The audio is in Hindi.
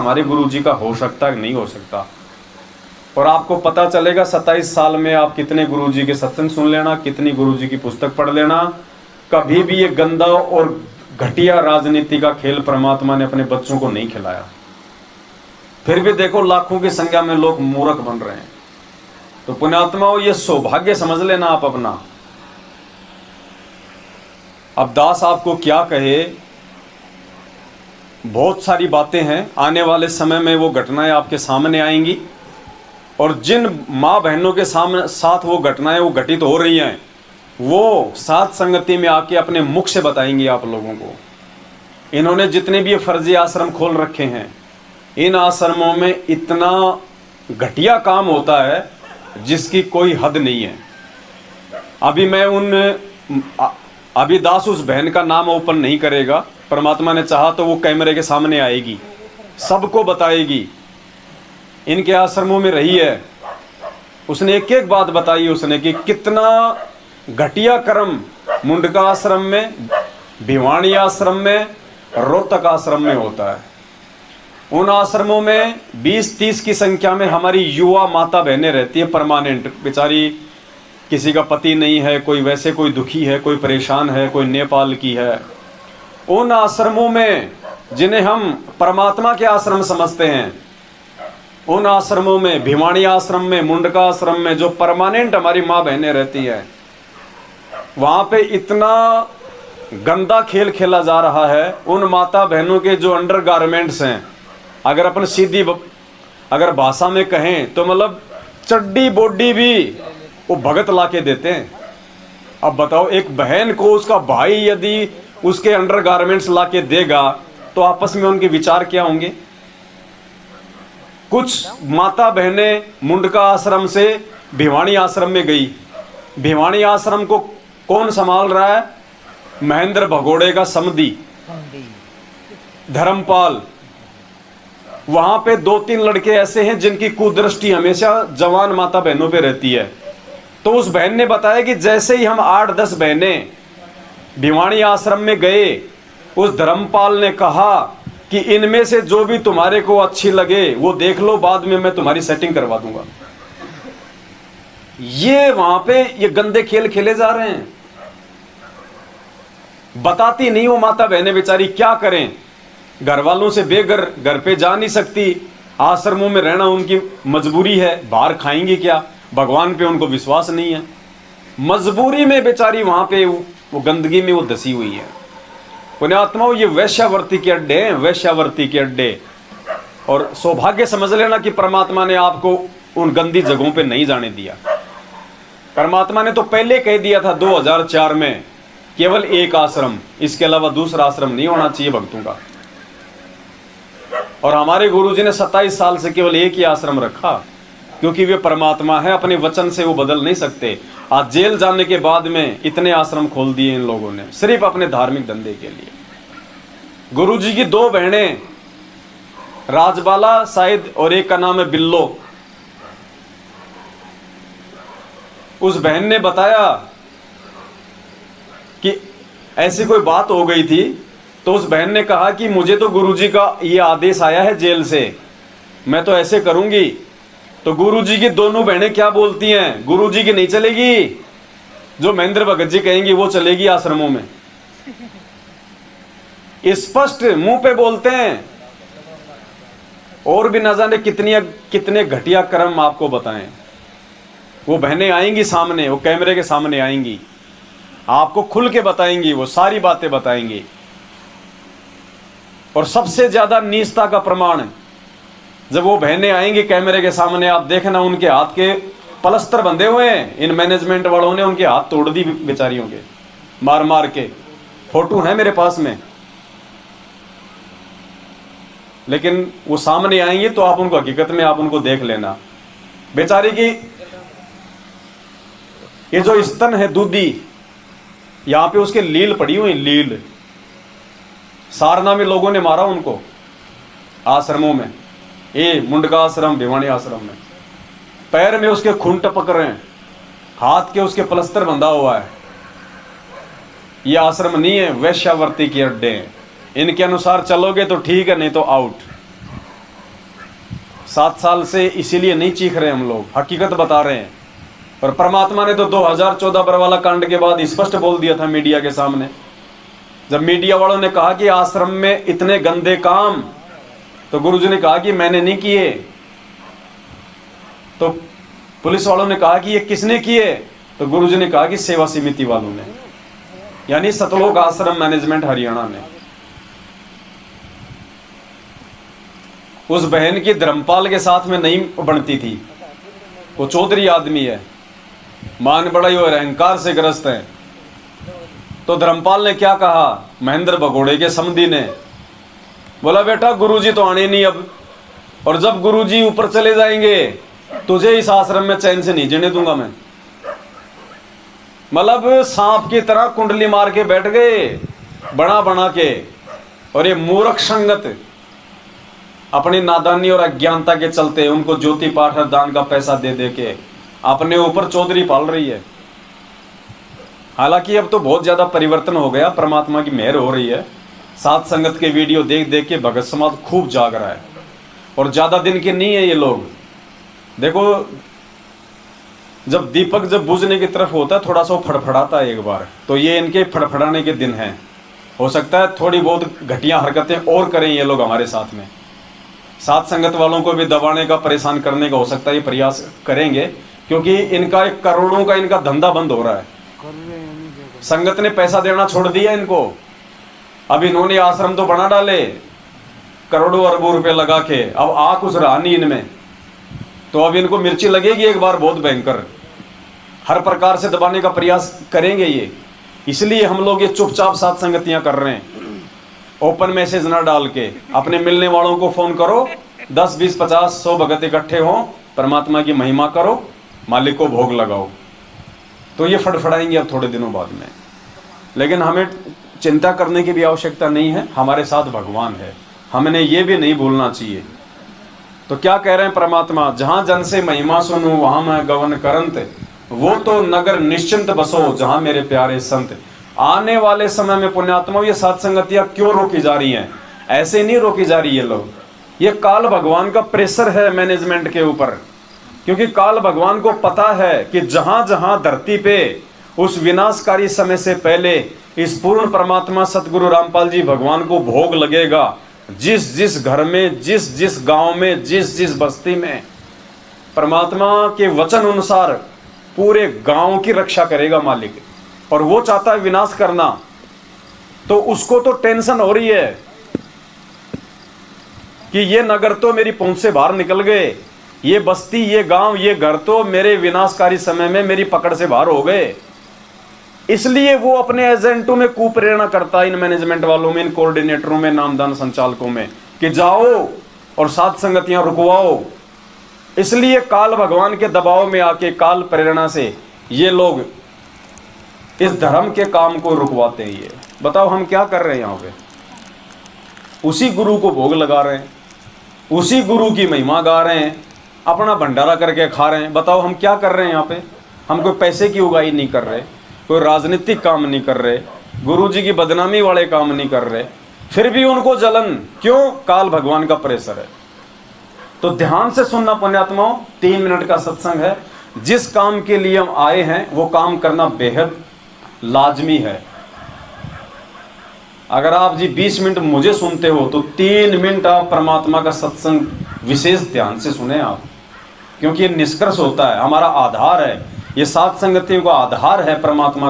हमारे गुरुजी का हो सकता है, नहीं हो सकता। और आपको पता चलेगा 27 साल में आप कितने गुरुजी के सत्संग सुन लेना, कितनी गुरुजी की पुस्तक पढ़ लेना। कभी भी ये गंदा और घटिया राजनीति का खेल परमात्मा ने अपने बच्चों को नहीं खिलाया। फिर भी देखो लाखों की संख्या में लोग मूर्ख बन रहे हैं। तो पुण्यात्माओं, ये सौभाग्य समझ लेना आप अपना। अब दास आपको क्या कहे, बहुत सारी बातें हैं। आने वाले समय में वो घटनाएं आपके सामने आएंगी, और जिन माँ बहनों के साथ वो घटनाएं वो घटित हो रही हैं, वो साथ संगति में आके अपने मुख से बताएंगी आप लोगों को। इन्होंने जितने भी फर्जी आश्रम खोल रखे हैं, इन आश्रमों में इतना घटिया काम होता है जिसकी कोई हद नहीं है। अभी मैं अभी दास उस बहन का नाम ओपन नहीं करेगा। परमात्मा ने चाहा तो वो कैमरे के सामने आएगी, सबको बताएगी। इनके आश्रमों में रही है, उसने एक एक बात बताई उसने कि कितना घटिया कर्म मुंडका आश्रम में, भिवानी आश्रम में, रोहतक आश्रम में होता है। उन आश्रमों में 20-30 की संख्या में हमारी युवा माता बहनें रहती है परमानेंट। बेचारी किसी का पति नहीं है, कोई वैसे कोई दुखी है, कोई परेशान है, कोई नेपाल की है। उन आश्रमों में जिन्हें हम परमात्मा के आश्रम समझते हैं, उन आश्रमों में, भिवानी आश्रम में, मुंडका आश्रम में जो परमानेंट हमारी माँ बहनें रहती है, वहां पे इतना गंदा खेल खेला जा रहा है। उन माता बहनों के जो अंडरगारमेंट्स हैं, अगर अपन सीधी अगर भाषा में कहें तो मतलब चड्डी बोडी भी वो भगत ला के देते हैं। अब बताओ, एक बहन को उसका भाई यदि उसके अंडरगारमेंट्स ला के देगा तो आपस में उनके विचार क्या होंगे। कुछ माता बहनें मुंडका आश्रम से भिवानी आश्रम में गई। भिवानी आश्रम को कौन संभाल रहा है? महेंद्र भगोड़े का समधी धर्मपाल। वहां पे 2-3 लड़के ऐसे हैं जिनकी कुदृष्टि हमेशा जवान माता बहनों पे रहती है। तो उस बहन ने बताया कि जैसे ही हम 8-10 बहनें भिवानी आश्रम में गए, उस धर्मपाल ने कहा कि इनमें से जो भी तुम्हारे को अच्छी लगे वो देख लो, बाद में मैं तुम्हारी सेटिंग करवा दूंगा। ये वहां पे ये गंदे खेल खेले जा रहे हैं। बताती नहीं वो माता बहनें बेचारी क्या करें, घर वालों से बेघर, घर पे जा नहीं सकती, आश्रमों में रहना उनकी मजबूरी है। बाहर खाएंगी क्या? भगवान पे उनको विश्वास नहीं है। मजबूरी में बेचारी वहां पे वो गंदगी में वो धसी हुई है। पुण्यात्माओं, ये वैश्यावर्ती के अड्डे हैं, वैश्यावर्ती के अड्डे। और सौभाग्य समझ लेना कि परमात्मा ने आपको उन गंदी जगहों पे नहीं जाने दिया। परमात्मा ने तो पहले कह दिया था 2004 में, केवल एक आश्रम, इसके अलावा दूसरा आश्रम नहीं होना चाहिए भक्तों का। और हमारे गुरुजी ने 27 साल से केवल एक ही आश्रम रखा, क्योंकि वे परमात्मा है, अपने वचन से वो बदल नहीं सकते। आज जेल जाने के बाद में इतने आश्रम खोल दिए इन लोगों ने, सिर्फ अपने धार्मिक धंधे के लिए। गुरुजी की 2 बहनें, राजबाला शायद और एक का नाम है बिल्लो। उस बहन ने बताया कि ऐसी कोई बात हो गई थी, तो उस बहन ने कहा कि मुझे तो गुरुजी का ये आदेश आया है जेल से, मैं तो ऐसे करूंगी। तो गुरुजी की दोनों बहनें क्या बोलती हैं? गुरुजी की नहीं चलेगी, जो महेंद्र भगत जी कहेंगी वो चलेगी आश्रमों में। स्पष्ट मुंह पे बोलते हैं। और भी न जाने कितने घटिया कर्म आपको बताएं। वो बहनें आएंगी सामने, वो कैमरे के सामने आएंगी, आपको खुल के बताएंगी, वो सारी बातें बताएंगी। और सबसे ज्यादा नीचता का प्रमाण, जब वो बहनें आएंगी कैमरे के सामने, आप देखना उनके हाथ के पलस्तर बंधे हुए हैं। इन मैनेजमेंट वालों ने उनके हाथ तोड़ दी बेचारियों के, मार मार के। फोटो है मेरे पास में। लेकिन वो सामने आएंगे तो आप उनको हकीकत में आप उनको देख लेना। बेचारी की ये जो स्तन है दूधी, यहां पे उसके लील पड़ी हुई, लील। सारना में लोगों ने मारा उनको आश्रमों में, ये मुंडका आश्रम, भिवानी आश्रम में। पैर में उसके खून टपक रहे हैं, हाथ के उसके प्लस्तर बंधा हुआ है। ये आश्रम नहीं है, वैश्यावर्ती के अड्डे हैं। इनके अनुसार चलोगे तो ठीक है, नहीं तो आउट। 7 साल से इसीलिए नहीं चीख रहे हम लोग, हकीकत बता रहे हैं। और परमात्मा ने तो 2014 बरवाला कांड के बाद स्पष्ट बोल दिया था मीडिया के सामने। जब मीडिया वालों ने कहा कि आश्रम में इतने गंदे काम, तो गुरुजी ने कहा कि मैंने नहीं किए। तो पुलिस वालों ने कहा कि ये किसने किए, तो गुरुजी ने कहा कि सेवा समिति वालों ने, यानी सतलोक आश्रम मैनेजमेंट हरियाणा ने। उस बहन की धर्मपाल के साथ में नहीं बनती थी, वो चौधरी आदमी है, मान बड़ाई और अहंकार से ग्रस्त है। तो धर्मपाल ने क्या कहा, महेंद्र भगोड़े के समधी ने बोला, बेटा गुरुजी तो आने नहीं अब, और जब गुरुजी ऊपर चले जाएंगे तुझे इस आश्रम में चैन से नहीं जीने दूंगा मैं। मतलब सांप की तरह कुंडली मार के बैठ गए बना बना के। और ये मूर्ख संगत अपनी नादानी और अज्ञानता के चलते उनको ज्योति पाठ और दान का पैसा दे दे के अपने ऊपर चौधरी पाल रही है। हालांकि अब तो बहुत ज्यादा परिवर्तन हो गया, परमात्मा की मेहर हो रही है। सात संगत के वीडियो देख देख के भगत समाज खूब जाग रहा है, और ज्यादा दिन के नहीं है ये लोग। देखो जब दीपक जब बुझने की तरफ होता है थोड़ा सा वो फड़फड़ाता है एक बार, तो ये इनके फड़फड़ाने के दिन हैं। हो सकता है थोड़ी बहुत घटिया हरकतें और करें ये लोग हमारे साथ में, सात संगत वालों को भी दबाने का, परेशान करने का हो सकता है ये प्रयास करेंगे, क्योंकि इनका एक करोड़ों का इनका धंधा बंद हो रहा है। संगत ने पैसा देना छोड़ दिया इनको। अब इन्होंने आश्रम तो बना डाले करोड़ों अरबों रुपए लगा के, अब आ कुछ रहा नहीं इनमें, तो अब इनको मिर्ची लगेगी एक बार बहुत भयंकर। हर प्रकार से दबाने का प्रयास करेंगे ये, इसलिए हम लोग ये चुपचाप सात संगतियां कर रहे हैं। ओपन मैसेज ना डाल के अपने मिलने वालों को फोन करो, 10 20 50 100 भगत इकट्ठे हो, परमात्मा की महिमा करो, मालिक को भोग लगाओ, तो ये फड़फड़ाएंगे अब थोड़े दिनों बाद में। लेकिन हमें चिंता करने की भी आवश्यकता नहीं है, हमारे साथ भगवान है, हमने ये भी नहीं भूलना चाहिए। तो क्या कह रहे हैं परमात्मा, जहां जन से महिमा सुनू वहां मैं गवन करंत, वो तो नगर निश्चिंत बसो जहां मेरे प्यारे संत। आने वाले समय में पुण्यात्मा ये सात संगतियां क्यों रोकी जा रही हैं? ऐसे नहीं रोकी जा रही है लोग, ये काल भगवान का प्रेशर है मैनेजमेंट के ऊपर, क्योंकि काल भगवान को पता है कि जहां जहां धरती पे उस विनाशकारी समय से पहले इस पूर्ण परमात्मा सतगुरु रामपाल जी भगवान को भोग लगेगा, जिस जिस घर में, जिस जिस गांव में, जिस जिस बस्ती में, परमात्मा के वचन अनुसार पूरे गांव की रक्षा करेगा मालिक। और वो चाहता है विनाश करना, तो उसको तो टेंशन हो रही है कि ये नगर तो मेरी पहुंच से बाहर निकल गए, ये बस्ती, ये गांव, ये घर तो मेरे विनाशकारी समय में मेरी पकड़ से बाहर हो गए। इसलिए वो अपने एजेंटों में कुप्रेरणा करता है, इन मैनेजमेंट वालों में, इन कोऑर्डिनेटरों में, नामदान संचालकों में, कि जाओ और सात संगतियां रुकवाओ। इसलिए काल भगवान के दबाव में आके, काल प्रेरणा से ये लोग इस धर्म के काम को रुकवाते हैं। ये बताओ हम क्या कर रहे हैं यहाँ पे? उसी गुरु को भोग लगा रहे हैं, उसी गुरु की महिमा गा रहे हैं, अपना भंडारा करके खा रहे हैं। बताओ हम क्या कर रहे हैं यहाँ पे? हम कोई पैसे की उगाई नहीं कर रहे, कोई राजनीतिक काम नहीं कर रहे, गुरुजी की बदनामी वाले काम नहीं कर रहे, फिर भी उनको जलन क्यों? काल भगवान का प्रेशर है। तो ध्यान से सुनना पुण्यात्माओं, 3 मिनट का सत्संग है। जिस काम के लिए हम आए हैं वो काम करना बेहद लाजमी है। अगर आप जी 20 मिनट मुझे सुनते हो तो 3 मिनट आप परमात्मा का सत्संग विशेष ध्यान से सुने आप, क्योंकि ये निष्कर्ष होता है, हमारा आधार है, ये सात संगतियों का आधार है परमात्मा का।